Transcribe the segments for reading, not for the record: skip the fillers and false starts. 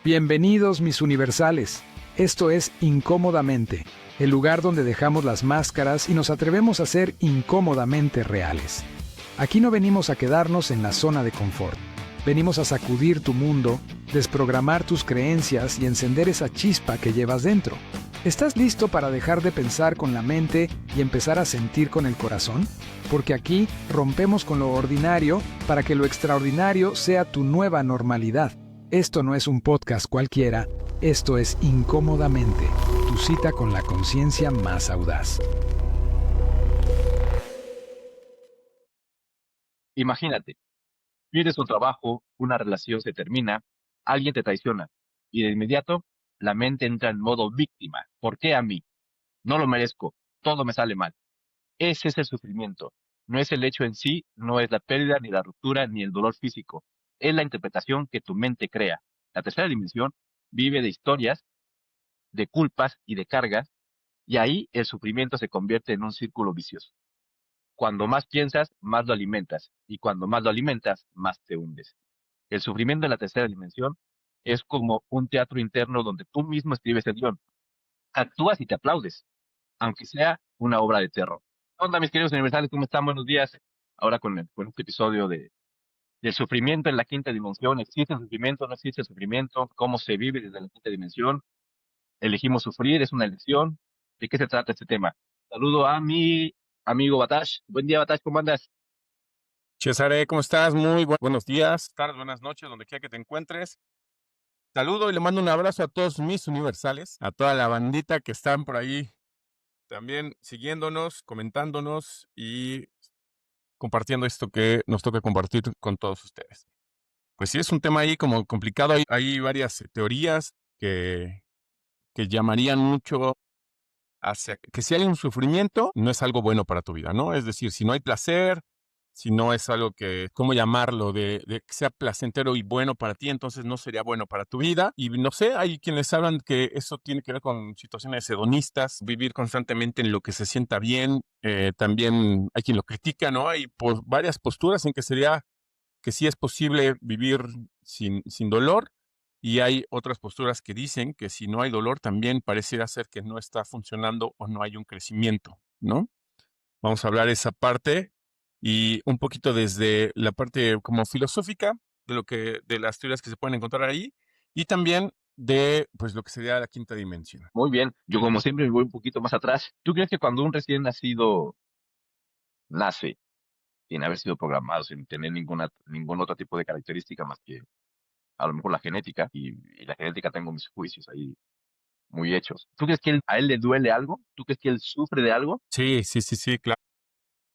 Bienvenidos mis universales. Esto es Incómodamente, el lugar donde dejamos las máscaras y nos atrevemos a ser incómodamente reales. Aquí no venimos a quedarnos en la zona de confort. Venimos a sacudir tu mundo, desprogramar tus creencias y encender esa chispa que llevas dentro. ¿Estás listo para dejar de pensar con la mente y empezar a sentir con el corazón? Porque aquí rompemos con lo ordinario para que lo extraordinario sea tu nueva normalidad. Esto no es un podcast cualquiera, esto es Incómodamente, tu cita con la conciencia más audaz. Imagínate, pierdes tu trabajo, una relación se termina, alguien te traiciona y de inmediato la mente entra en modo víctima. ¿Por qué a mí? No lo merezco, todo me sale mal. Ese es el sufrimiento. No es el hecho en sí, no es la pérdida, ni la ruptura, ni el dolor físico. Es la interpretación que tu mente crea. La tercera dimensión vive de historias, de culpas y de cargas, y ahí el sufrimiento se convierte en un círculo vicioso. Cuando más piensas, más lo alimentas, y cuando más lo alimentas, más te hundes. El sufrimiento en la tercera dimensión es como un teatro interno donde tú mismo escribes el guión, actúas y te aplaudes, aunque sea una obra de terror. ¿Qué onda, mis queridos universales? ¿Cómo están? Buenos días. Ahora con este episodio del sufrimiento en la quinta dimensión. ¿Existe el sufrimiento? ¿No existe el sufrimiento? ¿Cómo se vive desde la quinta dimensión? ¿Elegimos sufrir? ¿Es una elección? ¿De qué se trata este tema? Saludo a mi amigo Batash. Buen día, Batash, ¿cómo andas? Cesare, ¿cómo estás? Muy buenos días, tardes, buenas noches, donde quiera que te encuentres. Saludo y le mando un abrazo a todos mis universales, a toda la bandita que están por ahí también siguiéndonos, comentándonos y compartiendo esto que nos toca compartir con todos ustedes. Pues sí, es un tema ahí como complicado. Hay varias teorías que llamarían mucho hacia que si hay un sufrimiento, no es algo bueno para tu vida, ¿no? Es decir, si no hay placer, si no es algo que, ¿cómo llamarlo? De que sea placentero y bueno para ti, entonces no sería bueno para tu vida. Y no sé, hay quienes hablan que eso tiene que ver con situaciones hedonistas, vivir constantemente en lo que se sienta bien. También hay quien lo critica, ¿no? Hay varias posturas en que sería que sí es posible vivir sin dolor. Y hay otras posturas que dicen que si no hay dolor, también pareciera ser que no está funcionando o no hay un crecimiento, ¿no? Vamos a hablar esa parte y un poquito desde la parte como filosófica de las teorías que se pueden encontrar ahí y también de pues lo que sería la quinta dimensión. Muy bien. Yo, como siempre, me voy un poquito más atrás. ¿Tú crees que cuando un recién nacido nace, sin haber sido programado, sin tener ningún otro tipo de característica más que a lo mejor la genética, y la genética tengo mis juicios ahí muy hechos, ¿tú crees que a él le duele algo? ¿Tú crees que él sufre de algo? Sí, claro.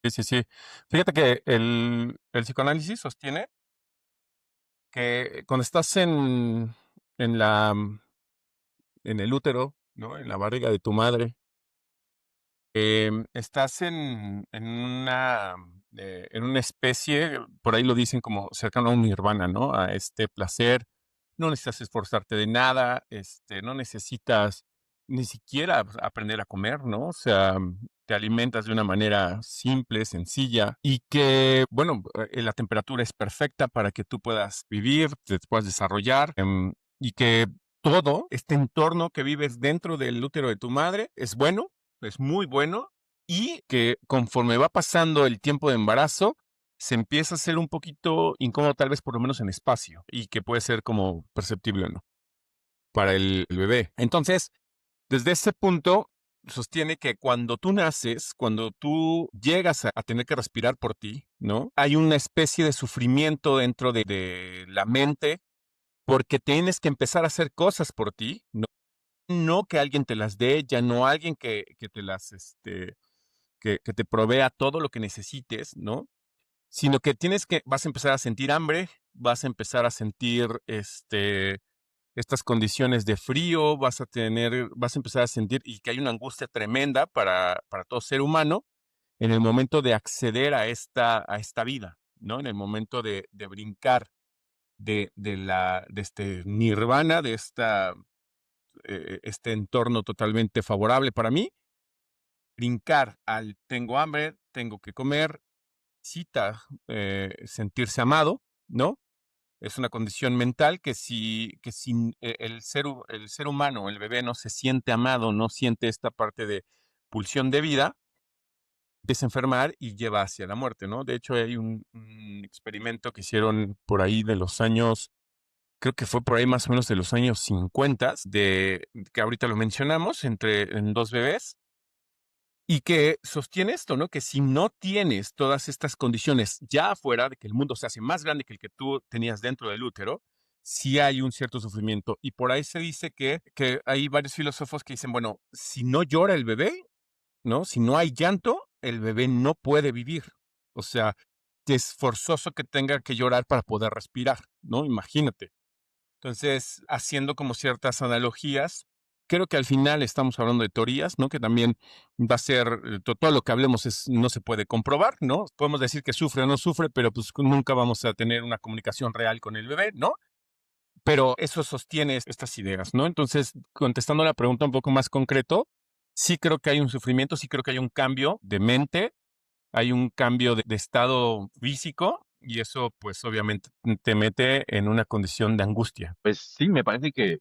Sí. Fíjate que el psicoanálisis sostiene que cuando estás en la, en el útero, ¿no? En la barriga de tu madre, estás en una especie, por ahí lo dicen como cercano a un nirvana, ¿no? A este placer. No necesitas esforzarte de nada, no necesitas ni siquiera pues, aprender a comer, ¿no? O sea, te alimentas de una manera simple, sencilla y que, bueno, la temperatura es perfecta para que tú puedas vivir, te puedas desarrollar, y que todo este entorno que vives dentro del útero de tu madre es bueno, es muy bueno, y que conforme va pasando el tiempo de embarazo, se empieza a hacer un poquito incómodo, tal vez por lo menos en espacio, y que puede ser como perceptible o no para el bebé. Entonces, desde ese punto, sostiene que cuando tú naces, cuando tú llegas a tener que respirar por ti, ¿no? Hay una especie de sufrimiento dentro de la mente porque tienes que empezar a hacer cosas por ti, ¿no? No que alguien te las dé, ya no alguien que te las, que te provea todo lo que necesites, ¿no? Sino que vas a empezar a sentir hambre, vas a empezar a sentir, estas condiciones de frío, vas a empezar a sentir y que hay una angustia tremenda para todo ser humano en el momento de acceder a esta vida, ¿no? En el momento de brincar de este nirvana, este entorno totalmente favorable para mí, brincar al tengo hambre, tengo que comer, cita sentirse amado, ¿no? Es una condición mental que si el ser humano, el bebé, no se siente amado, no siente esta parte de pulsión de vida, empieza a enfermar y lleva hacia la muerte, ¿no? De hecho, hay un experimento que hicieron por ahí de los años, creo que fue por ahí más o menos de los años 50, que ahorita lo mencionamos, en dos bebés, y que sostiene esto, ¿no? Que si no tienes todas estas condiciones ya afuera, de que el mundo se hace más grande que el que tú tenías dentro del útero, sí hay un cierto sufrimiento. Y por ahí se dice que hay varios filósofos que dicen, bueno, si no llora el bebé, ¿no? Si no hay llanto, el bebé no puede vivir. O sea, es forzoso que tenga que llorar para poder respirar, ¿no? Imagínate. Entonces, haciendo como ciertas analogías, creo que al final estamos hablando de teorías, ¿no? Que también va a ser, todo lo que hablemos no se puede comprobar, ¿no? Podemos decir que sufre o no sufre, pero pues nunca vamos a tener una comunicación real con el bebé, ¿no? Pero eso sostiene estas ideas, ¿no? Entonces, contestando la pregunta un poco más concreto, sí creo que hay un sufrimiento, sí creo que hay un cambio de mente, hay un cambio de estado físico y eso pues obviamente te mete en una condición de angustia. Pues sí, me parece que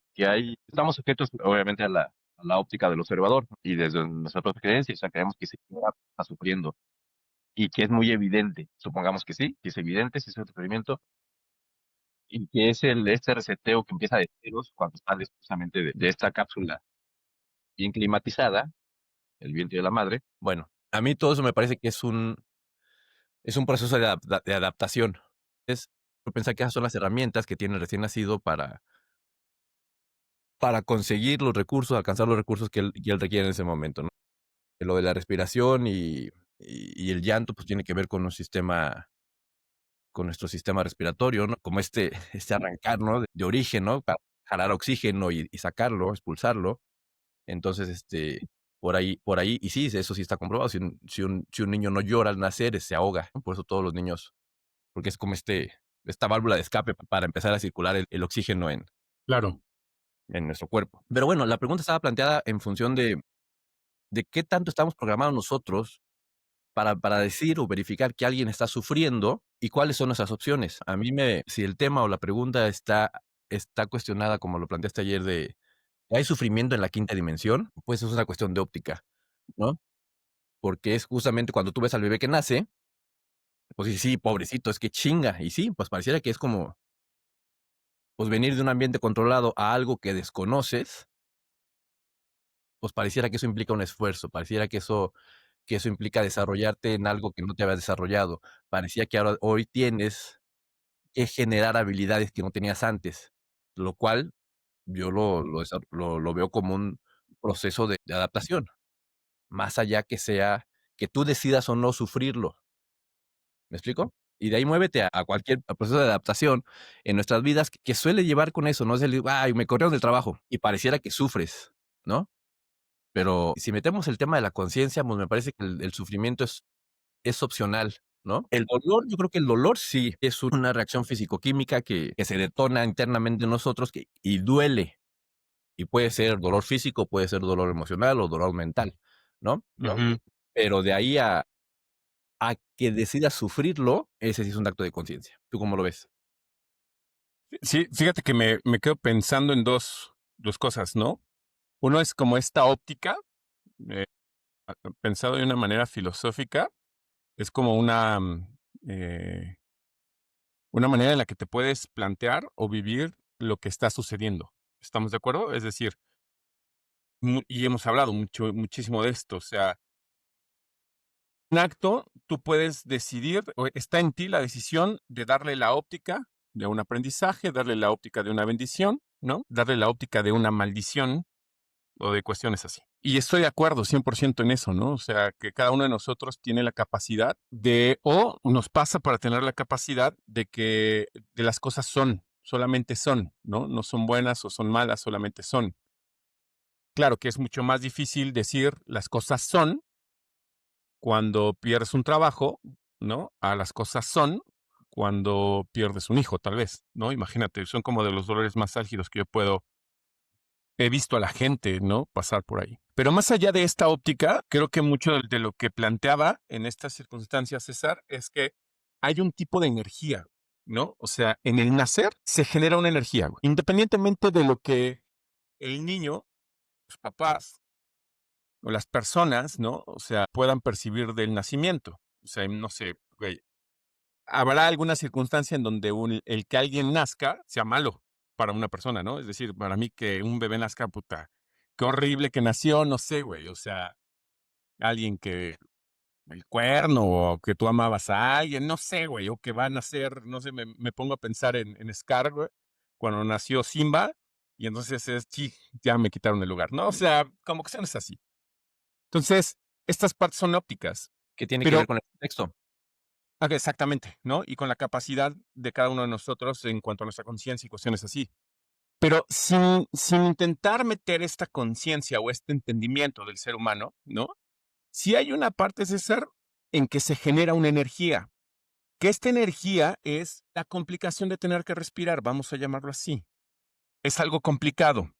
estamos sujetos obviamente a la óptica del observador, ¿no? Y desde nuestras propias creencias, o sea, creemos que se está sufriendo y que es muy evidente, supongamos que sí, que es evidente, si es un sufrimiento, y que es este reseteo que empieza de ceros cuando sales justamente de esta cápsula bien climatizada, el vientre de la madre. Bueno, a mí todo eso me parece que es un proceso de adaptación. Es pensar que esas son las herramientas que tiene el recién nacido para conseguir los recursos, alcanzar los recursos que él requiere en ese momento, ¿no? Lo de la respiración y el llanto, pues tiene que ver con con nuestro sistema respiratorio, ¿no? Como este arrancar, ¿no? De origen, ¿no? Para jalar oxígeno y sacarlo, expulsarlo. Entonces, por ahí, y sí, eso sí está comprobado. Si un niño no llora al nacer, se ahoga, ¿no? Por eso todos los niños, porque es como esta válvula de escape para empezar a circular el oxígeno Claro. en nuestro cuerpo. Pero bueno, la pregunta estaba planteada en función de qué tanto estamos programados nosotros para decir o verificar que alguien está sufriendo y cuáles son nuestras opciones. Si el tema o la pregunta está cuestionada, como lo planteaste ayer, de ¿hay sufrimiento en la quinta dimensión? Pues es una cuestión de óptica, ¿no? Porque es justamente cuando tú ves al bebé que nace, pues dices, sí, pobrecito, es que chinga. Y sí, pues pareciera que es como, pues venir de un ambiente controlado a algo que desconoces, pues pareciera que eso implica un esfuerzo, pareciera que eso implica desarrollarte en algo que no te habías desarrollado. Parecía que ahora hoy tienes que generar habilidades que no tenías antes, lo cual yo lo veo como un proceso de adaptación, más allá que sea que tú decidas o no sufrirlo. ¿Me explico? Y de ahí muévete a cualquier proceso de adaptación en nuestras vidas que suele llevar con eso, ¿no? Es el, ay, me corrieron del trabajo y pareciera que sufres, ¿no? Pero si metemos el tema de la conciencia, pues me parece que el sufrimiento es opcional, ¿no? El dolor, yo creo que el dolor sí es una reacción físico-química que se detona internamente en nosotros y duele. Y puede ser dolor físico, puede ser dolor emocional o dolor mental, ¿no? Ujú. Pero de ahí a que decidas sufrirlo, ese sí es un acto de conciencia. ¿Tú cómo lo ves? Sí, fíjate que me quedo pensando en dos cosas, ¿no? Uno es como esta óptica, eh, pensado de una manera filosófica, es como una manera en la que te puedes plantear o vivir lo que está sucediendo. ¿Estamos de acuerdo? Es decir, y hemos hablado muchísimo de esto, o sea, un acto, tú puedes decidir, o está en ti la decisión de darle la óptica de un aprendizaje, darle la óptica de una bendición, ¿no? Darle la óptica de una maldición o de cuestiones así. Y estoy de acuerdo 100% en eso, ¿no? O sea, que cada uno de nosotros tiene la capacidad o nos pasa para tener la capacidad de las cosas solamente son, ¿no? No son buenas o son malas, solamente son. Claro que es mucho más difícil decir las cosas son cuando pierdes un trabajo, ¿no? A las cosas son cuando pierdes un hijo, tal vez, ¿no? Imagínate, son como de los dolores más álgidos que he visto a la gente, ¿no? Pasar por ahí. Pero más allá de esta óptica, creo que mucho de lo que planteaba en estas circunstancias, César, es que hay un tipo de energía, ¿no? O sea, en el nacer se genera una energía, güey. Independientemente de lo que el niño, los papás o las personas, ¿no? O sea, puedan percibir del nacimiento. O sea, no sé, güey, habrá alguna circunstancia en donde el que alguien nazca sea malo para una persona, ¿no? Es decir, para mí que un bebé nazca, puta, qué horrible que nació, no sé, güey. O sea, alguien que el cuerno o que tú amabas a alguien, no sé, güey, o que van a ser, no sé, me pongo a pensar en Scar, güey, cuando nació Simba, y entonces sí, ya me quitaron el lugar, ¿no? O sea, como que es así. Entonces, estas partes son ópticas, ¿Qué tiene que ver pero con el contexto? exactamente, ¿no? Y con la capacidad de cada uno de nosotros en cuanto a nuestra conciencia y cuestiones así. Pero sin intentar meter esta conciencia o este entendimiento del ser humano, ¿no? Sí hay una parte, César, en que se genera una energía, que esta energía es la complicación de tener que respirar, vamos a llamarlo así. Es algo complicado.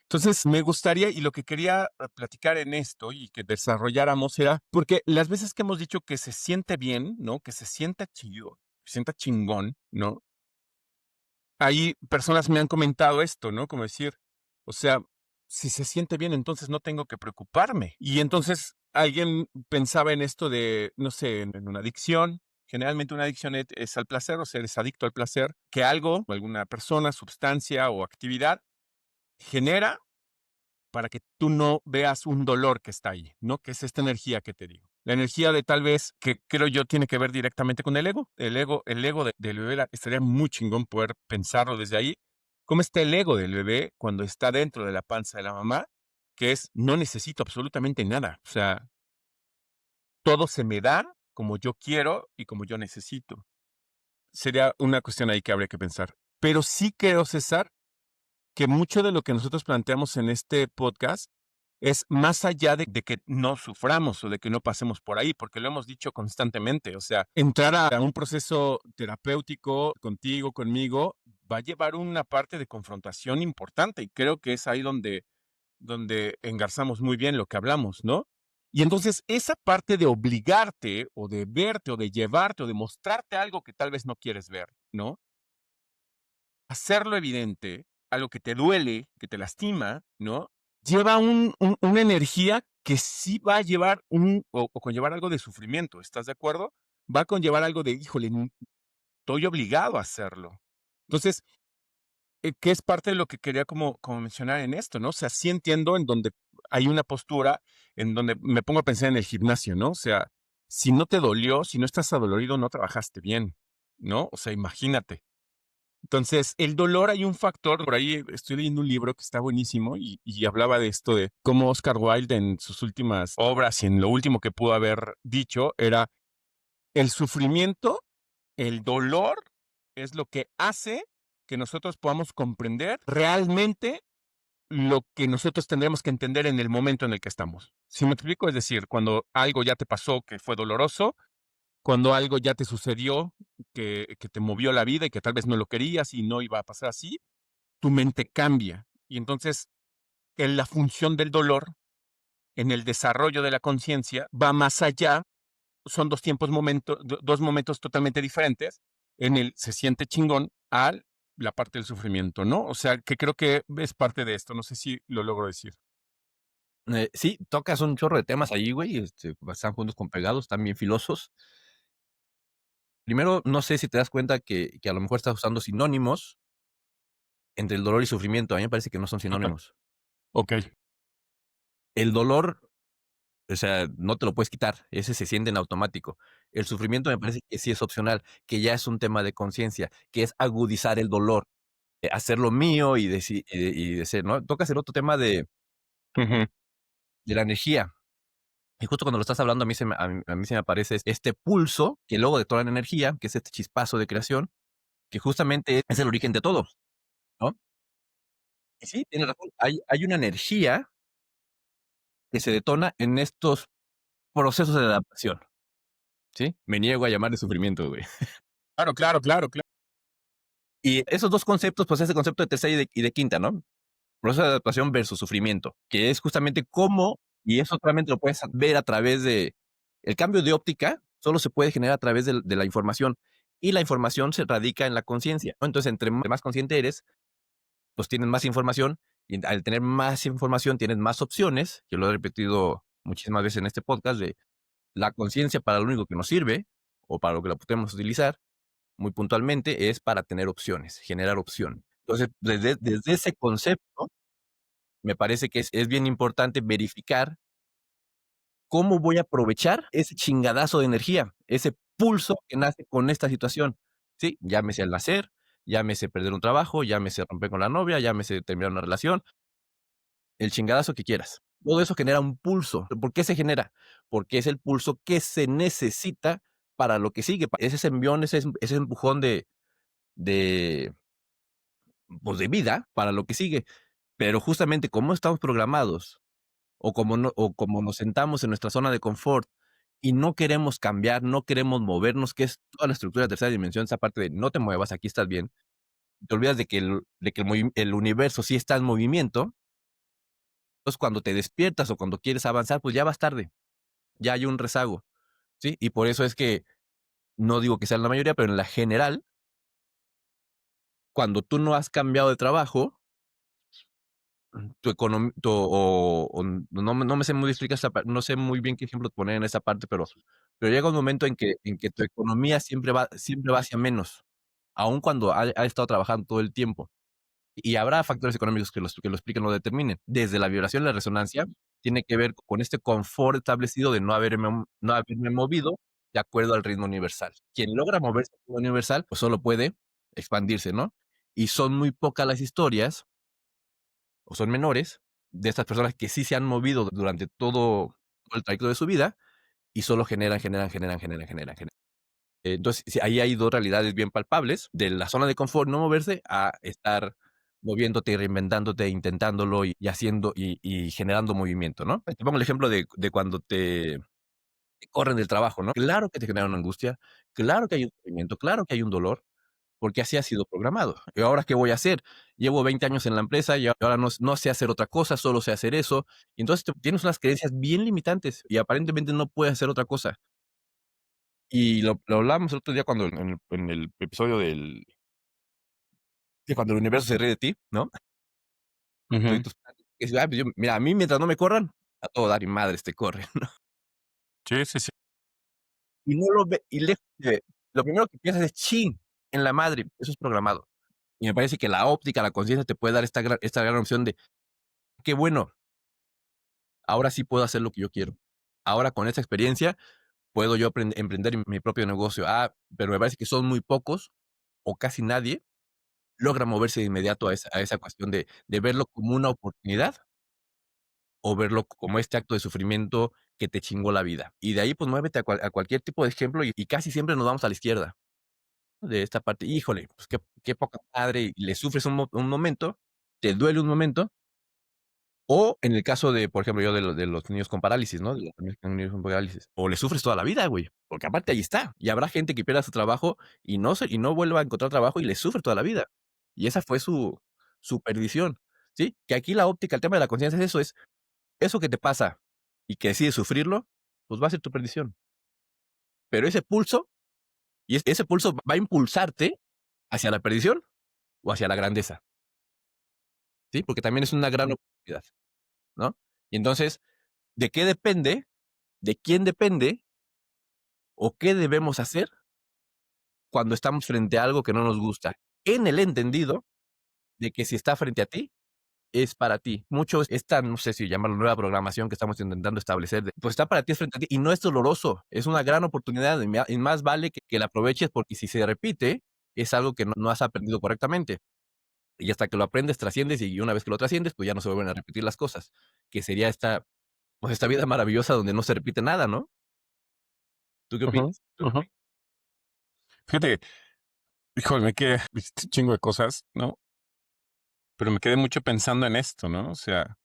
Entonces, me gustaría, y lo que quería platicar en esto y que desarrolláramos era, porque las veces que hemos dicho que se siente bien, ¿no? Que se sienta chido, se sienta chingón, ¿no? Ahí personas me han comentado esto, ¿no? Como decir, o sea, si se siente bien, entonces no tengo que preocuparme. Y entonces alguien pensaba en esto de, no sé, en una adicción. Generalmente una adicción es al placer, o sea, eres adicto al placer, que algo, o alguna persona, sustancia o actividad genera para que tú no veas un dolor que está ahí, ¿no? Que es esta energía que te digo. La energía de tal vez que creo yo tiene que ver directamente con el ego. El ego del bebé estaría muy chingón poder pensarlo desde ahí. ¿Cómo está el ego del bebé cuando está dentro de la panza de la mamá? Que es, no necesito absolutamente nada. O sea, todo se me da como yo quiero y como yo necesito. Sería una cuestión ahí que habría que pensar. Pero sí creo, César, que mucho de lo que nosotros planteamos en este podcast es más allá de que no suframos o de que no pasemos por ahí, porque lo hemos dicho constantemente. O sea, entrar a un proceso terapéutico contigo, conmigo, va a llevar una parte de confrontación importante y creo que es ahí donde engarzamos muy bien lo que hablamos, ¿no? Y entonces esa parte de obligarte o de verte o de llevarte o de mostrarte algo que tal vez no quieres ver, ¿no? Hacerlo evidente, algo que te duele, que te lastima, ¿no? Lleva una energía que sí va a llevar o conllevar algo de sufrimiento, ¿estás de acuerdo? Va a conllevar algo de, híjole, estoy obligado a hacerlo. Entonces, que es parte de lo que quería como mencionar en esto, ¿no? O sea, sí entiendo en donde hay una postura en donde me pongo a pensar en el gimnasio, ¿no? O sea, si no te dolió, si no estás adolorido, no trabajaste bien, ¿no? O sea, imagínate. Entonces, el dolor hay un factor, por ahí estoy leyendo un libro que está buenísimo y hablaba de esto, de cómo Oscar Wilde en sus últimas obras y en lo último que pudo haber dicho era el sufrimiento, el dolor es lo que hace que nosotros podamos comprender realmente lo que nosotros tendremos que entender en el momento en el que estamos. ¿Sí me explico? Es decir, cuando algo ya te pasó que fue doloroso, cuando algo ya te sucedió que te movió la vida y que tal vez no lo querías y no iba a pasar así, tu mente cambia. Y entonces, en la función del dolor, en el desarrollo de la conciencia, va más allá. Son dos momentos totalmente diferentes. En el se siente chingón al la parte del sufrimiento, ¿no? O sea, que creo que es parte de esto. No sé si lo logro decir. Sí, tocas un chorro de temas ahí, güey, están juntos con pegados, están bien filosos. Primero, no sé si te das cuenta que a lo mejor estás usando sinónimos entre el dolor y sufrimiento. A mí me parece que no son Ajá. sinónimos. Ok. El dolor, o sea, no te lo puedes quitar, ese se siente en automático. El sufrimiento me parece que sí es opcional, que ya es un tema de conciencia, que es agudizar el dolor, hacerlo mío y decir, ¿no? Tocas el otro tema Ujú. de la energía. Y justo cuando lo estás hablando, a mí se me aparece este pulso que luego detona la energía, que es este chispazo de creación, que justamente es el origen de todo, ¿no? Y sí, tienes razón, hay una energía que se detona en estos procesos de adaptación, ¿sí? Me niego a llamar de sufrimiento, güey. Claro, claro, claro, claro. Y esos 2 conceptos, pues, es el concepto de tercera y de quinta, ¿no? Proceso de adaptación versus sufrimiento, que es justamente cómo, y eso solamente lo puedes ver a través de el cambio de óptica, solo se puede generar a través de la información. Y la información se radica en la conciencia, ¿no? Entonces, entre más consciente eres, pues tienes más información, y al tener más información tienes más opciones. Yo lo he repetido muchísimas veces en este podcast, de la conciencia para lo único que nos sirve, o para lo que la podemos utilizar, muy puntualmente, es para tener opciones, generar opción. Entonces, desde ese concepto, me parece que es bien importante verificar cómo voy a aprovechar ese chingadazo de energía, ese pulso que nace con esta situación, ¿sí? Llámese al nacer, llámese perder un trabajo, llámese romper con la novia, llámese terminar una relación, el chingadazo que quieras. Todo eso genera un pulso. ¿Por qué se genera? Porque es el pulso que se necesita para lo que sigue. Es ese envión, ese empujón de, pues de vida para lo que sigue. Pero justamente como estamos programados, o como nos sentamos en nuestra zona de confort y no queremos cambiar, no queremos movernos, que es toda la estructura de tercera dimensión, esa parte de no te muevas, aquí estás bien, te olvidas de que el universo sí está en movimiento. Entonces, cuando te despiertas o cuando quieres avanzar, pues ya vas tarde, ya hay un rezago, ¿sí? Y por eso es que, no digo que sea la mayoría, pero en la general, cuando tú no has cambiado de trabajo, tu economía, no me sé muy explicar esa parte, no sé muy bien qué ejemplo poner en esa parte, pero llega un momento en que tu economía siempre va hacia menos, aun cuando ha estado trabajando todo el tiempo. Y habrá factores económicos que lo expliquen o lo determinen. Desde la vibración y la resonancia, tiene que ver con este confort establecido de no haberme movido de acuerdo al ritmo universal. Quien logra moverse al ritmo universal, pues solo puede expandirse, ¿no? Y son muy pocas las historias, o son menores, de estas personas que sí se han movido durante todo el trayecto de su vida y solo generan. Entonces, sí, ahí hay dos realidades bien palpables, de la zona de confort, no moverse, a estar moviéndote y reinventándote, intentándolo y haciendo y generando movimiento, ¿no? Te pongo el ejemplo de cuando te corren del trabajo, ¿no? Claro que te genera una angustia, claro que hay un sufrimiento, claro que hay un dolor, porque así ha sido programado. ¿Y ahora qué voy a hacer? Llevo 20 años en la empresa y ahora no sé hacer otra cosa, solo sé hacer eso. Y entonces tienes unas creencias bien limitantes y aparentemente no puedes hacer otra cosa. Y lo hablamos el otro día cuando en el episodio de cuando el universo se ríe de ti, ¿no? Tú y Ujú. tus planes. Que dices: "Pues mira, a mí mientras no me corran, a todo dar y madres te corren", ¿no? Sí, sí, sí. Y no lo ve y lejos de lo primero que piensas es: "Chin, en la madre", eso es programado. Y me parece que la óptica, la conciencia te puede dar esta gran opción de: "Qué bueno, ahora sí puedo hacer lo que yo quiero. Ahora con esta experiencia puedo yo emprender mi propio negocio". Pero me parece que son muy pocos, o casi nadie, logra moverse de inmediato a esa cuestión de verlo como una oportunidad, o verlo como este acto de sufrimiento que te chingó la vida. Y de ahí, pues, muévete a cualquier tipo de ejemplo, y casi siempre nos vamos a la izquierda, de esta parte. Híjole, pues, qué poca madre, y le sufres un momento, te duele un momento, o en el caso de, por ejemplo, yo de los niños con parálisis, ¿no? De los niños con parálisis, o le sufres toda la vida, güey, porque aparte ahí está. Y habrá gente que pierda su trabajo y no vuelva a encontrar trabajo y le sufre toda la vida. Y esa fue su perdición, ¿sí? Que aquí la óptica, el tema de la conciencia es eso, es eso que te pasa y que decides sufrirlo, pues va a ser tu perdición. Pero ese pulso, ese pulso va a impulsarte hacia la perdición o hacia la grandeza, ¿sí? Porque también es una gran oportunidad, ¿no? Y entonces, ¿de qué depende? ¿De quién depende? ¿O qué debemos hacer cuando estamos frente a algo que no nos gusta? En el entendido de que si está frente a ti, es para ti. Mucho esta, no sé si llamarlo nueva programación que estamos intentando establecer, pues está para ti, es frente a ti y no es doloroso, es una gran oportunidad y más vale que la aproveches, porque si se repite, es algo que no has aprendido correctamente. Y hasta que lo aprendes, trasciendes, y una vez que lo trasciendes, pues ya no se vuelven a repetir las cosas, que sería pues esta vida maravillosa donde no se repite nada, ¿no? ¿Tú qué Ujú, opinas? ujú. Fíjate, híjole, me quedé este chingo de cosas, ¿no? Pero me quedé mucho pensando en esto, ¿no? O sea,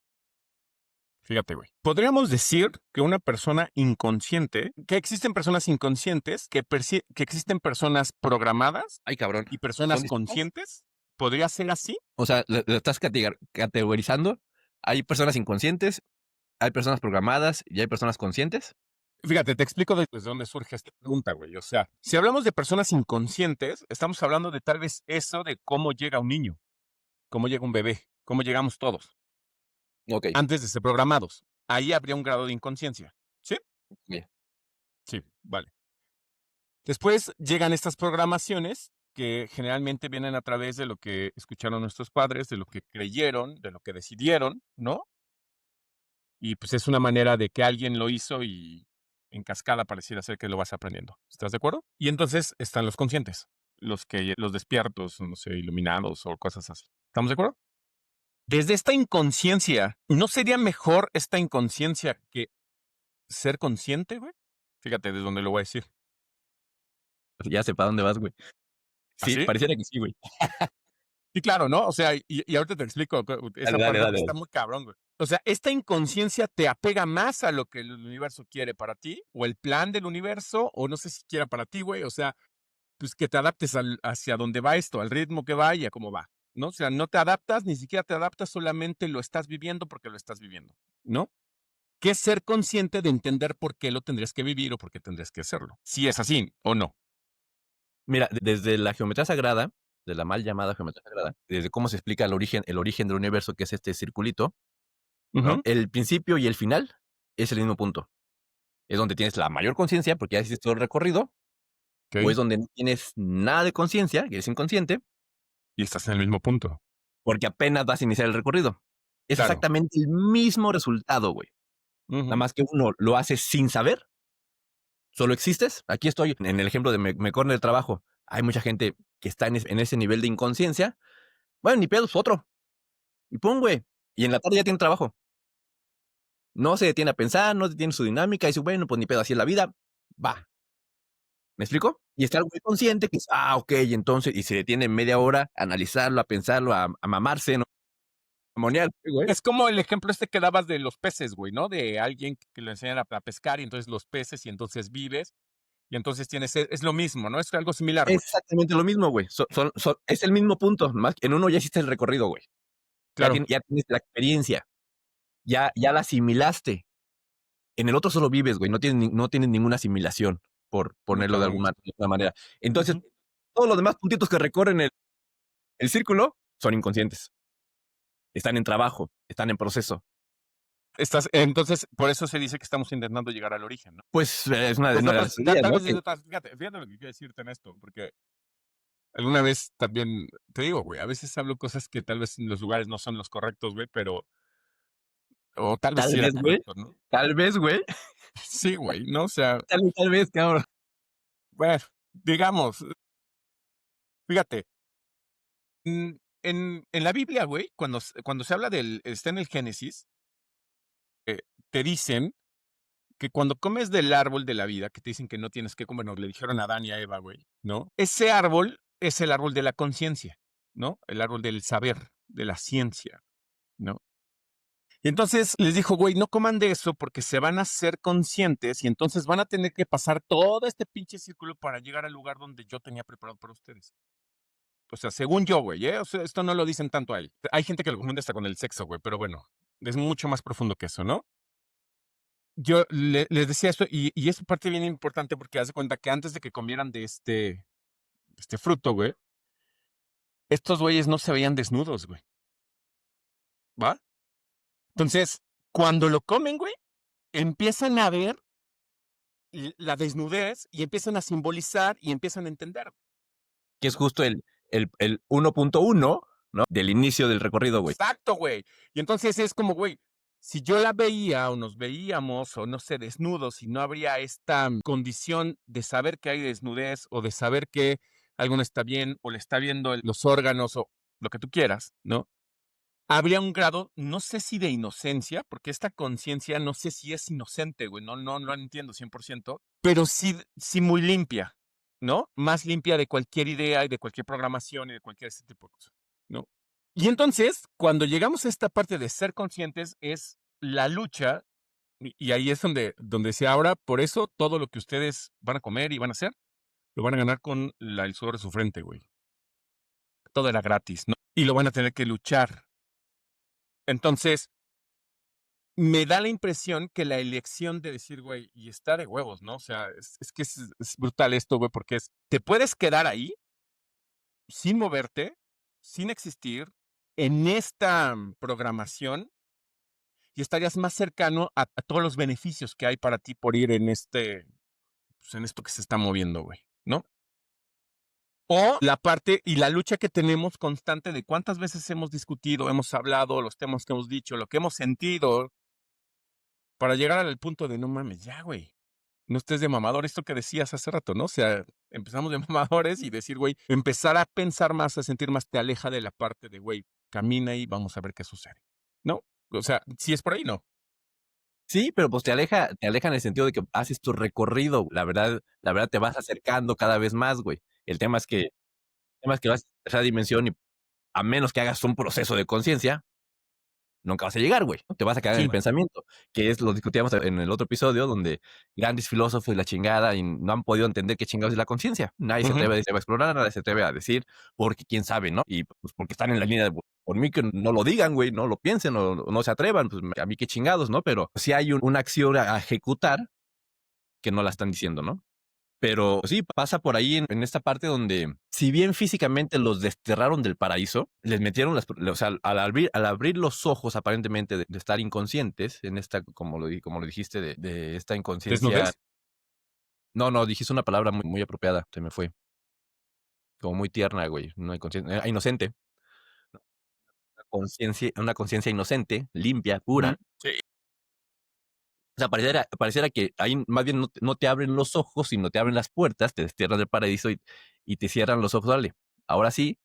fíjate, güey. Podríamos decir que una persona inconsciente, que existen personas inconscientes, que existen personas programadas Ay, cabrón. y ¿Son personas distintas? conscientes. ¿Podría ser así? O sea, lo estás categorizando. Hay personas inconscientes, hay personas programadas y hay personas conscientes. Fíjate, te explico desde dónde surge esta pregunta, güey. O sea, si hablamos de personas inconscientes, estamos hablando de tal vez eso de cómo llega un niño, cómo llega un bebé, cómo llegamos todos, Ok, antes de ser programados. Ahí habría un grado de inconsciencia. ¿Sí? bien. Sí, vale. Después llegan estas programaciones que generalmente vienen a través de lo que escucharon nuestros padres, de lo que creyeron, de lo que decidieron, ¿no? Y pues es una manera de que alguien lo hizo y en cascada pareciera ser que lo vas aprendiendo. ¿Estás de acuerdo? Y entonces están los conscientes, los despiertos, no sé, iluminados o cosas así. ¿Estamos de acuerdo? Desde esta inconsciencia, ¿no sería mejor esta inconsciencia que ser consciente, güey? Fíjate de dónde lo voy a decir. Ya sé para dónde vas, güey. Sí, ¿Así? pareciera que sí, güey. Sí, claro, ¿no? O sea, y ahorita te explico esa Dale, dale, parte porque dale. está muy cabrón, güey. O sea, esta inconsciencia te apega más a lo que el universo quiere para ti, o el plan del universo, o no sé si quiera para ti, güey. O sea, pues que te adaptes hacia dónde va esto, al ritmo que va y a cómo va, ¿no? O sea, no te adaptas, ni siquiera te adaptas, solamente lo estás viviendo porque lo estás viviendo, ¿no? Que es ser consciente de entender por qué lo tendrías que vivir o por qué tendrías que hacerlo. Si es así o no. Mira, desde la geometría sagrada, de la mal llamada geometría sagrada, desde cómo se explica el origen del universo, que es este circulito, ¿no? Ujú, El principio y el final es el mismo punto. Es donde tienes la mayor conciencia, porque ya hiciste todo el recorrido, o ok. es donde no tienes nada de conciencia, que eres inconsciente, Y estás en el mismo punto. porque apenas vas a iniciar el recorrido. Es Claro. exactamente el mismo resultado, güey. Nada Ujú, más que uno lo hace sin saber, solo existes. Aquí estoy en el ejemplo de me corre el trabajo. Hay mucha gente que está en ese nivel de inconsciencia. Bueno, ni pedos, otro. Y pum, güey. Y en la tarde ya tiene trabajo. No se detiene a pensar, no tiene su dinámica. Y dice, bueno, pues ni pedo, así es la vida. Va. ¿Me explico? Y está algo muy consciente que es, ok, entonces, y se detiene media hora a analizarlo, a pensarlo, a mamarse, ¿no? A monear, güey. es como el ejemplo este que dabas de los peces, güey, ¿no? De alguien que lo enseñan a pescar y entonces los peces y entonces vives y entonces tienes, es lo mismo, ¿no? Es algo similar, güey. Exactamente lo mismo, güey. Es el mismo punto. Más en uno ya hiciste el recorrido, güey. Claro. Ya tienes la experiencia. Ya la asimilaste. En el otro solo vives, güey. No tienes ninguna asimilación, por Muy ponerlo de cabrón. alguna manera. Entonces, Ujú. todos los demás puntitos que recorren el círculo son inconscientes. Están en trabajo, están en proceso. Entonces, por eso se dice que estamos intentando llegar al origen, ¿no? Pues es una Desde de otras, las teorías, tal ¿no? vez desde otras, fíjate lo que quiero decirte en esto, porque alguna vez también, te digo, güey, a veces hablo cosas que tal vez en los lugares no son los correctos, güey, pero, o tal vez Tal sí era vez, güey. correcto, ¿no? Tal vez, güey. Sí, güey, ¿no? O sea, Tal vez, cabrón. bueno, digamos, fíjate, en la Biblia, güey, cuando se habla está en el Génesis, te dicen que cuando comes del árbol de la vida, que te dicen que no tienes que comer, nos le dijeron a Adán y a Eva, güey, ¿no? Ese árbol es el árbol de la conciencia, ¿no? El árbol del saber, de la ciencia, ¿no? Y entonces les dijo, güey, no coman de eso porque se van a ser conscientes y entonces van a tener que pasar todo este pinche círculo para llegar al lugar donde yo tenía preparado para ustedes. O sea, según yo, güey, ¿eh? O sea, esto no lo dicen tanto a él. Hay gente que lo confunde hasta con el sexo, güey, pero bueno, es mucho más profundo que eso, ¿no? Yo les decía esto y es parte bien importante porque haz de cuenta que antes de que comieran de este fruto, güey, estos güeyes no se veían desnudos, güey, ¿va? Entonces, cuando lo comen, güey, empiezan a ver la desnudez y empiezan a simbolizar y empiezan a entender. Que es justo el 1.1, ¿no? Del inicio del recorrido, güey. Exacto, güey. Y entonces es como, güey, si yo la veía o nos veíamos o no sé, desnudos y no habría esta condición de saber que hay desnudez o de saber que algo no está bien o le está viendo los órganos o lo que tú quieras, ¿no? Habría un grado, no sé si de inocencia, porque esta conciencia no sé si es inocente, güey, no lo entiendo 100%, pero sí muy limpia, ¿no? Más limpia de cualquier idea y de cualquier programación y de cualquier ese tipo de cosas, ¿no? Y entonces, cuando llegamos a esta parte de ser conscientes, es la lucha, y ahí es donde se ahora, por eso todo lo que ustedes van a comer y van a hacer, lo van a ganar con el sudor de su frente, güey. Todo era gratis, ¿no? Y lo van a tener que luchar. Entonces, me da la impresión que la elección de decir, güey, y está de huevos, ¿no? O sea, es que es brutal esto, güey, porque te puedes quedar ahí sin moverte, sin existir, en esta programación y estarías más cercano a todos los beneficios que hay para ti por ir en pues, en esto que se está moviendo, güey, ¿no? O la parte y la lucha que tenemos constante de cuántas veces hemos discutido, hemos hablado, los temas que hemos dicho, lo que hemos sentido, para llegar al punto de no mames, ya, güey. No estés de mamador, esto que decías hace rato, ¿no? O sea, empezamos de mamadores y decir, güey, empezar a pensar más, a sentir más, te aleja de la parte de, güey, camina y vamos a ver qué sucede, ¿no? O sea, si es por ahí, no. Sí, pero pues te aleja en el sentido de que haces tu recorrido. La verdad te vas acercando cada vez más, güey. El tema es que vas a esa dimensión y a menos que hagas un proceso de conciencia, nunca vas a llegar, güey. Te vas a quedar en el Sí. pensamiento, que es lo discutíamos en el otro episodio, donde grandes filósofos y la chingada y no han podido entender qué chingados es la conciencia. Nadie se Ujú. atreve a explorar, nadie se atreve a decir, porque quién sabe, ¿no? Y pues porque están en la línea de, por mí que no lo digan, güey, no lo piensen o no se atrevan, pues a mí qué chingados, ¿no? Pero sí hay una acción a ejecutar que no la están diciendo, ¿no? Pero sí, pasa por ahí en esta parte donde, si bien físicamente los desterraron del paraíso, les metieron o sea, al abrir los ojos aparentemente de estar inconscientes, en esta, como lo dijiste, de esta inconsciencia. ¿Desnudez? No, dijiste una palabra muy, muy apropiada, se me fue. Como muy tierna, güey. No inocente. Una conciencia inocente, limpia, Ujú. pura. Sí. O sea, pareciera que ahí más bien no te abren los ojos, sino te abren las puertas, te destierran del paraíso y te cierran los ojos. Dale, ahora sí,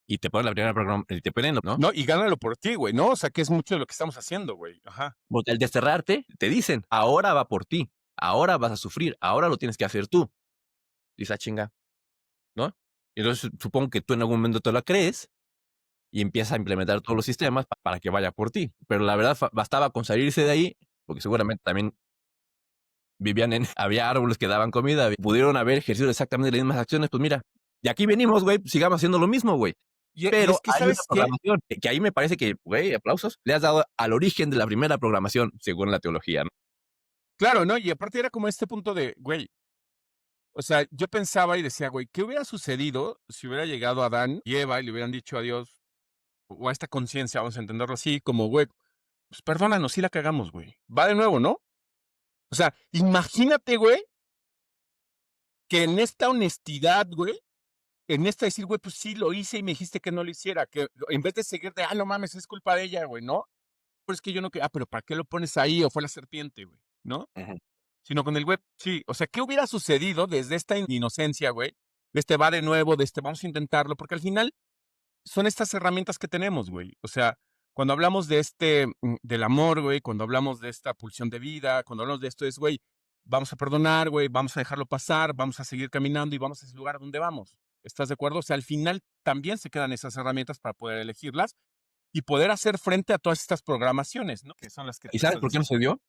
y te ponen la primera programa, y te ponen, ¿no? No, y gánalo por ti, güey, ¿no? O sea, que es mucho de lo que estamos haciendo, güey. Ajá. Porque al desterrarte, te dicen, ahora va por ti, ahora vas a sufrir, ahora lo tienes que hacer tú. Dice, chinga, ¿no? Y entonces supongo que tú en algún momento te la crees y empiezas a implementar todos los sistemas para que vaya por ti. Pero la verdad, bastaba con salirse de ahí, porque seguramente también había árboles que daban comida, pudieron haber ejercido exactamente las mismas acciones, pues mira, y aquí venimos, güey, sigamos haciendo lo mismo, güey. Y Pero es que, hay una ¿sabes qué? programación que ahí me parece que, güey, aplausos, le has dado al origen de la primera programación, según la teología, ¿no? Claro, ¿no? Y aparte era como este punto de, güey, o sea, yo pensaba y decía, güey, ¿qué hubiera sucedido si hubiera llegado Adán y Eva y le hubieran dicho a Dios, o a esta conciencia, vamos a entenderlo así, como, güey, pues perdónanos, sí la cagamos, güey. Va de nuevo, ¿no? O sea, imagínate, güey, que en esta honestidad, güey, en esta decir, güey, pues sí lo hice y me dijiste que no lo hiciera, que en vez de seguir de, no mames, es culpa de ella, güey, ¿no? Pero es que yo no, pero ¿para qué lo pones ahí? O fue la serpiente, güey, ¿no? Ujú. Sino con el web, sí. O sea, ¿qué hubiera sucedido desde esta inocencia, güey? De este va de nuevo, de este vamos a intentarlo, porque al final son estas herramientas que tenemos, güey. O sea, cuando hablamos de del amor, güey, cuando hablamos de esta pulsión de vida, cuando hablamos de esto es, güey, vamos a perdonar, güey, vamos a dejarlo pasar, vamos a seguir caminando y vamos a ese lugar a donde vamos. ¿Estás de acuerdo? O sea, al final también se quedan esas herramientas para poder elegirlas y poder hacer frente a todas estas programaciones, ¿no? Que son las que ¿Y tú sabes estás por qué no se diciendo. dio?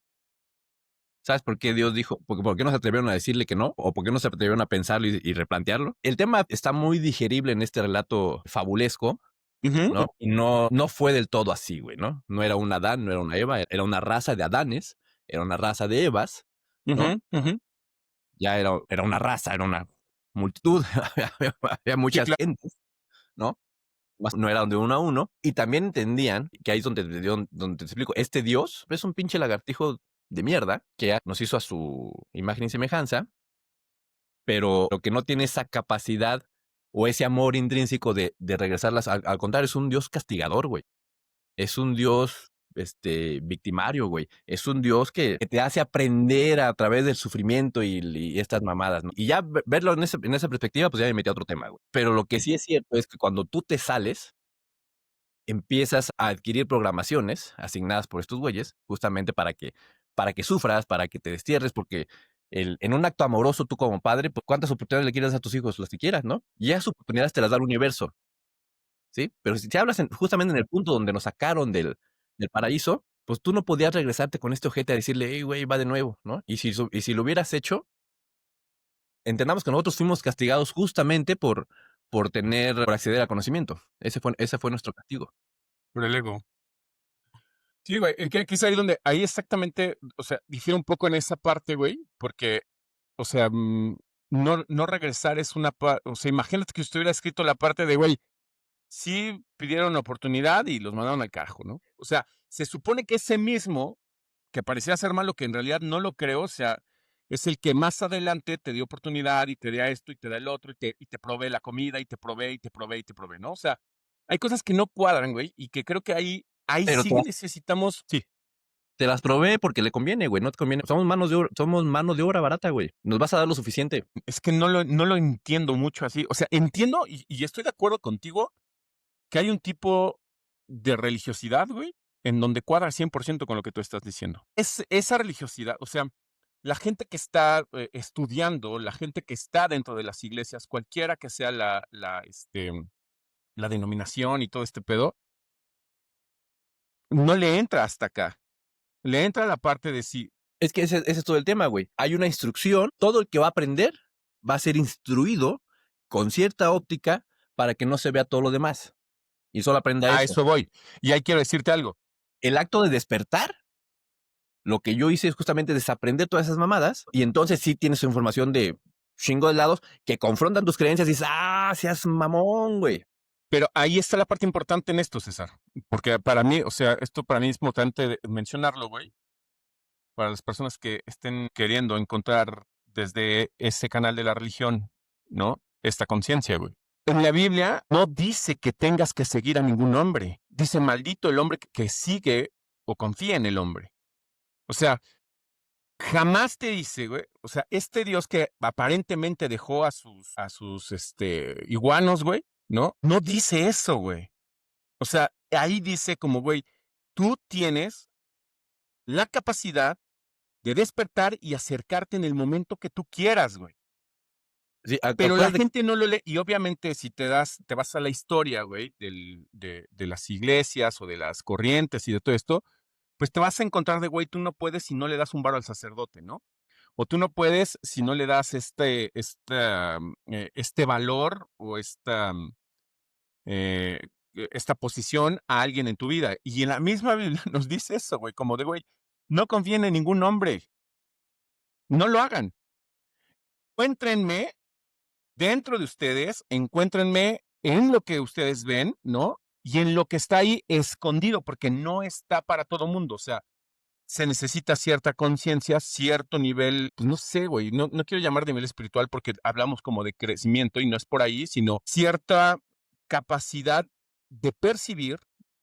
¿Sabes por qué Dios dijo? ¿Por qué no se atrevieron a decirle que no? ¿O por qué no se atrevieron a pensarlo y replantearlo? El tema está muy digerible en este relato fabulesco, Ujú, ¿no? Y no fue del todo así, güey, ¿no? No era un Adán, no era una Eva, era una raza de Adanes, era una raza de Evas, ¿no? ujú, ujú. Ya era una raza, era una multitud, había Sí, muchas claro. gentes, ¿no? No eran de uno a uno. Y también entendían, que ahí es donde te explico, este Dios es un pinche lagartijo de mierda que nos hizo a su imagen y semejanza, pero lo que no tiene esa capacidad o ese amor intrínseco de regresarlas. Al contrario, es un Dios castigador, güey. Es un Dios victimario, güey. Es un Dios que te hace aprender a través del sufrimiento y estas mamadas, ¿no? Y ya verlo en esa perspectiva, pues ya me metí a otro tema, güey. Pero lo que sí es cierto es que cuando tú te sales, empiezas a adquirir programaciones asignadas por estos güeyes, justamente para que sufras, para que te destierres, porque en un acto amoroso, tú como padre, pues cuántas oportunidades le quieres dar a tus hijos, las que quieras, ¿no? Y esas oportunidades te las da el universo, ¿sí? Pero si te hablas justamente en el punto donde nos sacaron del paraíso, pues tú no podías regresarte con este ojete a decirle, hey, güey, va de nuevo, ¿no? Y si lo hubieras hecho, entendamos que nosotros fuimos castigados justamente por acceder al conocimiento. Ese fue nuestro castigo. Por el ego. Sí, güey, que es ahí donde, ahí exactamente, o sea, difiere un poco en esa parte, güey, porque, o sea, no regresar es una o sea, imagínate que usted hubiera escrito la parte de, güey, sí pidieron oportunidad y los mandaron al carajo, ¿no? O sea, se supone que ese mismo, que parecía ser malo, que en realidad no lo creo, o sea, es el que más adelante te dio oportunidad y te da esto y te da el otro y te provee la comida y te provee y te provee y te provee, ¿no? O sea, hay cosas que no cuadran, güey, y que creo que ahí Pero sí necesitamos, sí. te las provee porque le conviene, güey, no te conviene. Somos manos de obra barata, güey. Nos vas a dar lo suficiente. Es que no lo entiendo mucho así. O sea, entiendo y estoy de acuerdo contigo que hay un tipo de religiosidad, güey, en donde cuadra 100% con lo que tú estás diciendo. Es esa religiosidad, o sea, la gente que está estudiando, la gente que está dentro de las iglesias, cualquiera que sea la denominación y todo este pedo, no le entra hasta acá. Le entra la parte de sí. Es que ese es todo el tema, güey. Hay una instrucción, todo el que va a aprender va a ser instruido con cierta óptica para que no se vea todo lo demás y solo aprenda A eso. eso voy. Y ahí quiero decirte algo. El acto de despertar, lo que yo hice es justamente desaprender todas esas mamadas y entonces sí tienes información de chingo de lados que confrontan tus creencias y dices, seas mamón, güey. Pero ahí está la parte importante en esto, César. Porque para mí, o sea, esto para mí es importante mencionarlo, güey. Para las personas que estén queriendo encontrar desde ese canal de la religión, ¿no? Esta conciencia, güey. En la Biblia no dice que tengas que seguir a ningún hombre. Dice, maldito el hombre que sigue o confía en el hombre. O sea, jamás te dice, güey, o sea, este Dios que aparentemente dejó a sus iguanos, güey, ¿no? No dice eso, güey. O sea, ahí dice como, güey, tú tienes la capacidad de despertar y acercarte en el momento que tú quieras, güey. Sí, Pero la acuérdate, gente no lo lee. Y obviamente, si te vas a la historia, güey, de las iglesias o de las corrientes y de todo esto, pues te vas a encontrar de, güey, tú no puedes si no le das un varo al sacerdote, ¿no? O tú no puedes si no le das este valor o eh, esta posición a alguien en tu vida. Y en la misma Biblia nos dice eso, güey, como de, güey, no confíen en ningún hombre, no lo hagan. Encuéntrenme dentro de ustedes, encuéntrenme en lo que ustedes ven, ¿no? Y en lo que está ahí escondido, porque no está para todo mundo. O sea, se necesita cierta conciencia, cierto nivel, pues no sé, güey, no quiero llamar nivel espiritual porque hablamos como de crecimiento y no es por ahí, sino cierta capacidad de percibir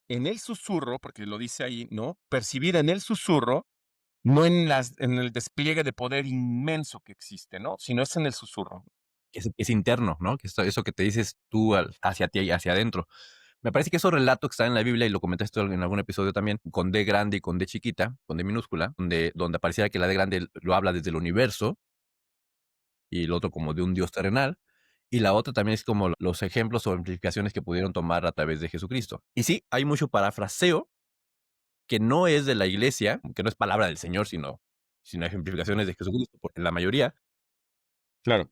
en el susurro, porque lo dice ahí, ¿no? Percibir en el susurro, no en el despliegue de poder inmenso que existe, ¿no? Sino es en el susurro. es interno, ¿no? Que eso que te dices tú hacia ti y hacia adentro. Me parece que esos relatos que están en la Biblia, y lo comentaste en algún episodio también, con D grande y con D chiquita, con D minúscula, donde pareciera que la D grande lo habla desde el universo y el otro como de un Dios terrenal, y la otra también es como los ejemplos o implicaciones que pudieron tomar a través de Jesucristo. Y sí, hay mucho parafraseo que no es de la iglesia, que no es palabra del Señor, sino ejemplificaciones de Jesucristo, porque la mayoría, Claro.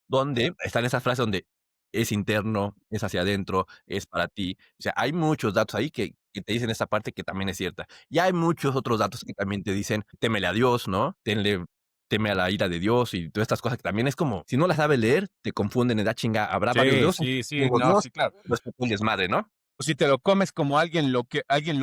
donde están esas frases donde es interno, es hacia adentro, es para ti. O sea, hay muchos datos ahí que te dicen esa parte que también es cierta. Y hay muchos otros datos que también te dicen, témele a Dios, ¿no? Teme a la ira de Dios y todas estas cosas que también es como, si no las sabes leer, te confunden, da chinga, habrá varios Sí, dioses, sí, sí, un no, Dios, sí, claro. no es un desmadre, ¿no? O si te lo comes como alguien lo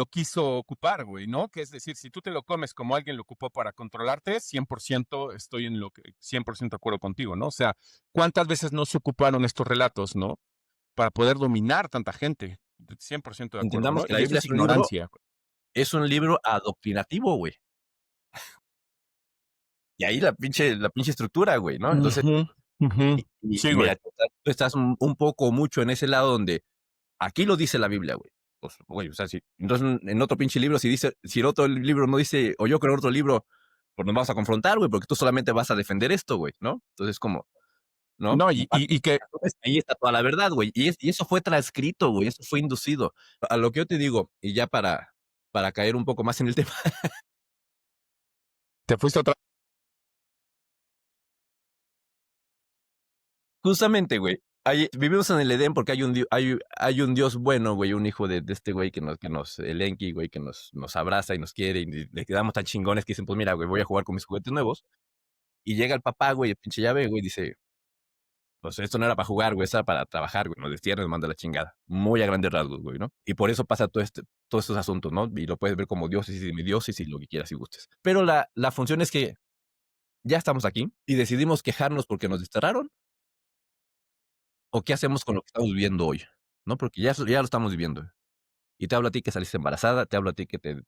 quiso ocupar, güey, ¿no? Que es decir, si tú te lo comes como alguien lo ocupó para controlarte, 100% estoy en lo que 100% de acuerdo contigo, ¿no? O sea, ¿cuántas veces no se ocuparon estos relatos, ¿no? Para poder dominar tanta gente. 100% de acuerdo, Entendamos ¿no? que la Y eso Biblia es ignorancia. es un libro adoctrinativo, güey. Y ahí la pinche estructura, güey, ¿no? Entonces, Ujú, ujú. y Sí, güey. mira, tú estás un poco mucho en ese lado donde aquí lo dice la Biblia, güey. Pues, güey, o sea, si, entonces en otro pinche libro, si el otro libro no dice, o yo creo en otro libro, pues nos vamos a confrontar, güey, porque tú solamente vas a defender esto, güey, ¿no? Entonces, como, ¿no? No, Y y que ahí está toda la verdad, güey. Y eso fue transcrito, güey, eso fue inducido. A lo que yo te digo, y ya para caer un poco más en el tema, te fuiste otra. justamente, güey, Vivimos en el Edén porque hay un Dios bueno, güey, un hijo de este güey que nos el Enki, güey, que nos abraza y nos quiere y le quedamos tan chingones que dicen, pues mira, güey, voy a jugar con mis juguetes nuevos. Y llega el papá, güey, el pinche llave, güey, dice, pues esto no era para jugar, güey, esto era para trabajar, güey, nos destierra y nos manda a la chingada. Muy a grandes rasgos, güey, ¿no? Y por eso pasa todos estos asuntos, ¿no? Y lo puedes ver como dioses y semidioses y lo que quieras y gustes. Pero la función es que ya estamos aquí y decidimos quejarnos porque nos desterraron o qué hacemos con lo que estamos viviendo hoy, ¿no? Porque ya lo estamos viviendo. Y te hablo a ti que saliste embarazada, te hablo a ti que te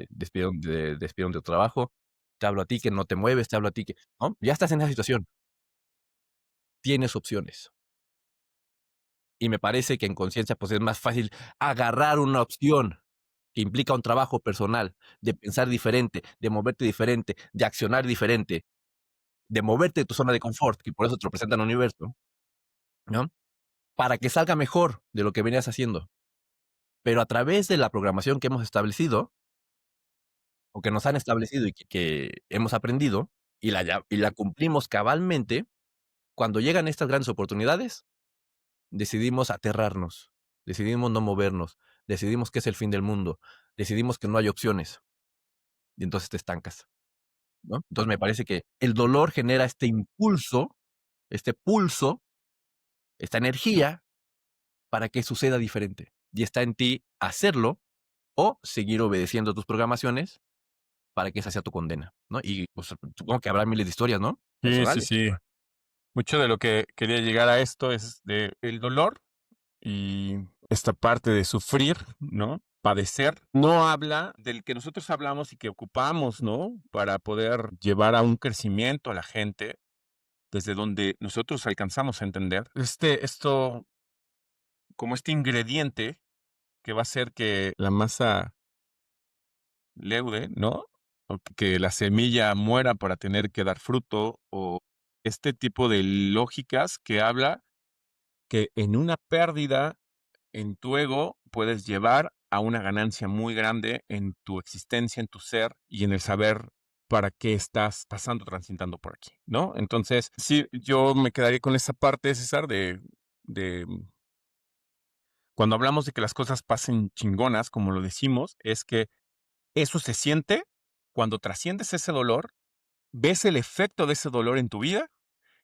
despidieron de tu trabajo, te hablo a ti que no te mueves, te hablo a ti que, ¿no? Ya estás en esa situación. Tienes opciones. Y me parece que en conciencia, pues, es más fácil agarrar una opción que implica un trabajo personal, de pensar diferente, de moverte diferente, de accionar diferente, de moverte de tu zona de confort, que por eso te lo presenta el universo, ¿no? Para que salga mejor de lo que venías haciendo. Pero a través de la programación que hemos establecido, o que nos han establecido y que hemos aprendido, y la cumplimos cabalmente, cuando llegan estas grandes oportunidades, decidimos aterrarnos, decidimos no movernos, decidimos que es el fin del mundo, decidimos que no hay opciones, y entonces te estancas, ¿no? Entonces me parece que el dolor genera este impulso, este pulso, esta energía para que suceda diferente. Y está en ti hacerlo o seguir obedeciendo tus programaciones para que esa sea tu condena, ¿no? Y pues, supongo que habrá miles de historias, ¿no? Sí, sí, Personales. sí. Mucho de lo que quería llegar a esto es de el dolor y esta parte de sufrir, ¿no? Padecer, no habla del que nosotros hablamos y que ocupamos, ¿no? Para poder llevar a un crecimiento a la gente desde donde nosotros alcanzamos a entender. Esto, como este ingrediente que va a hacer que la masa leude, ¿no? O que la semilla muera para tener que dar fruto, o este tipo de lógicas que habla que en una pérdida en tu ego puedes llevar a una ganancia muy grande en tu existencia, en tu ser y en el saber para qué estás pasando, transitando por aquí, ¿no? Entonces, sí, yo me quedaría con esa parte, César, de cuando hablamos de que las cosas pasen chingonas, como lo decimos, es que eso se siente cuando trasciendes ese dolor, ves el efecto de ese dolor en tu vida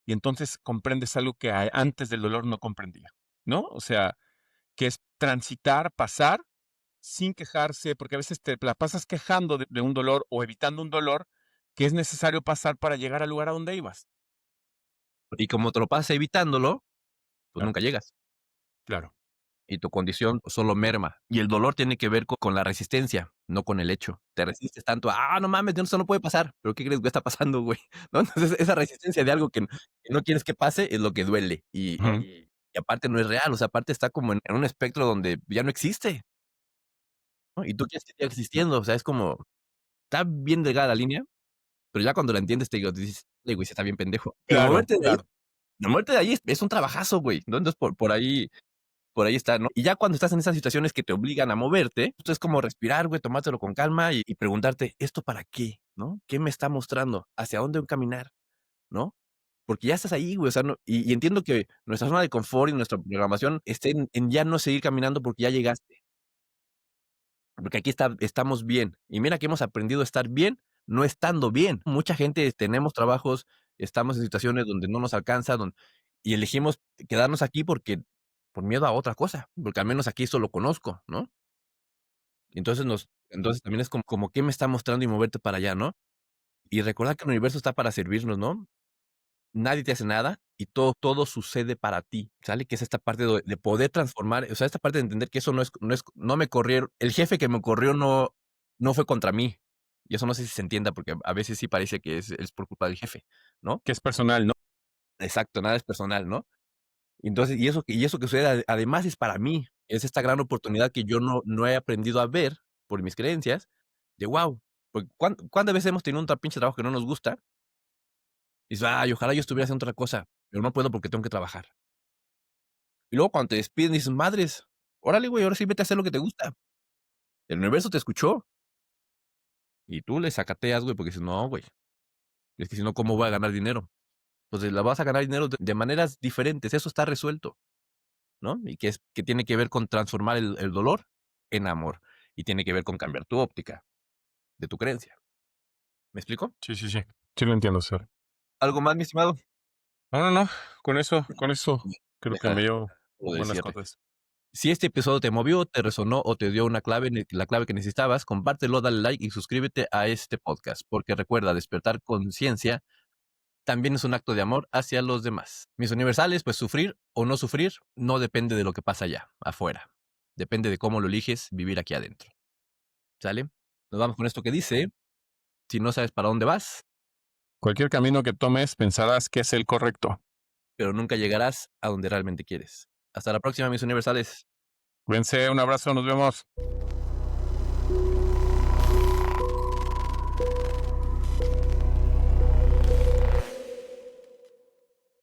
y entonces comprendes algo que antes del dolor no comprendía, ¿no? O sea, que es transitar, pasar sin quejarse, porque a veces te la pasas quejando de un dolor o evitando un dolor que es necesario pasar para llegar al lugar a donde ibas. Y como te lo pasas evitándolo, pues Claro, nunca llegas. claro. Y tu condición solo merma. Y el dolor tiene que ver con la resistencia, no con el hecho. Te resistes tanto, no mames, eso no puede pasar. Pero ¿qué crees que está pasando, güey? ¿No? Entonces, esa resistencia de algo que no quieres que pase es lo que duele. Ujú. Y aparte no es real, o sea, aparte está como en un espectro donde ya no existe, ¿no? Y tú quieres que siga existiendo, o sea, es como, está bien delgada la línea, pero ya cuando la entiendes te digo, dices: "Ay, güey, sí está bien pendejo". Y Claro, moverte de ahí claro. es un trabajazo, güey, ¿no? Entonces, por ahí está, ¿no? Y ya cuando estás en esas situaciones que te obligan a moverte, esto es como respirar, güey, tomártelo con calma y preguntarte, ¿esto para qué? ¿No? ¿Qué me está mostrando? ¿Hacia dónde voy a caminar? ¿No? Porque ya estás ahí, güey, o sea, no y entiendo que nuestra zona de confort y nuestra programación esté en ya no seguir caminando porque ya llegaste, porque aquí estamos bien. Y mira que hemos aprendido a estar bien, no estando bien. Mucha gente tenemos trabajos, estamos en situaciones donde no nos alcanza, y elegimos quedarnos aquí por miedo a otra cosa, porque al menos aquí eso lo conozco, ¿no? Entonces también es como qué me está mostrando y moverte para allá, ¿no? Y recordar que el universo está para servirnos, ¿no? Nadie te hace nada y todo sucede para ti, ¿sale? Que es esta parte de poder transformar, o sea, esta parte de entender que eso no me corrieron, el jefe que me corrió no fue contra mí. Y eso no sé si se entienda, porque a veces sí parece que es por culpa del jefe, ¿no? Que es personal, ¿no? Exacto, nada es personal, ¿no? Entonces, y eso que sucede además es para mí, es esta gran oportunidad que yo no he aprendido a ver por mis creencias, de wow, porque ¿cuántas veces hemos tenido un pinche trabajo que no nos gusta? Y dices: "Ay, ojalá yo estuviera haciendo otra cosa, pero no puedo porque tengo que trabajar". Y luego cuando te despiden dices: "Madres, órale, güey, ahora sí vete a hacer lo que te gusta". El universo te escuchó y tú le sacateas, güey, porque dices: "No, güey, es que si no, ¿cómo voy a ganar dinero?". pues la vas a ganar dinero de maneras diferentes. Eso está resuelto, ¿no? Y que tiene que ver con transformar el dolor en amor. Y tiene que ver con cambiar tu óptica de tu creencia. ¿Me explico? Sí, sí, sí. Sí lo entiendo, Sir. ¿Algo más, mi estimado? No. Con eso creo que Deja me dio lo de buenas cierre. cosas. Si este episodio te movió, te resonó o te dio una clave, la clave que necesitabas, compártelo, dale like y suscríbete a este podcast, porque recuerda, despertar conciencia también es un acto de amor hacia los demás. Mis universales, pues sufrir o no sufrir no depende de lo que pasa allá, afuera. Depende de cómo lo eliges vivir aquí adentro. ¿Sale? Nos vamos con esto que dice, si no sabes para dónde vas, Cualquier camino que tomes pensarás que es el correcto. pero nunca llegarás a donde realmente quieres. Hasta la próxima, mis universales. Cuídense, un abrazo, nos vemos.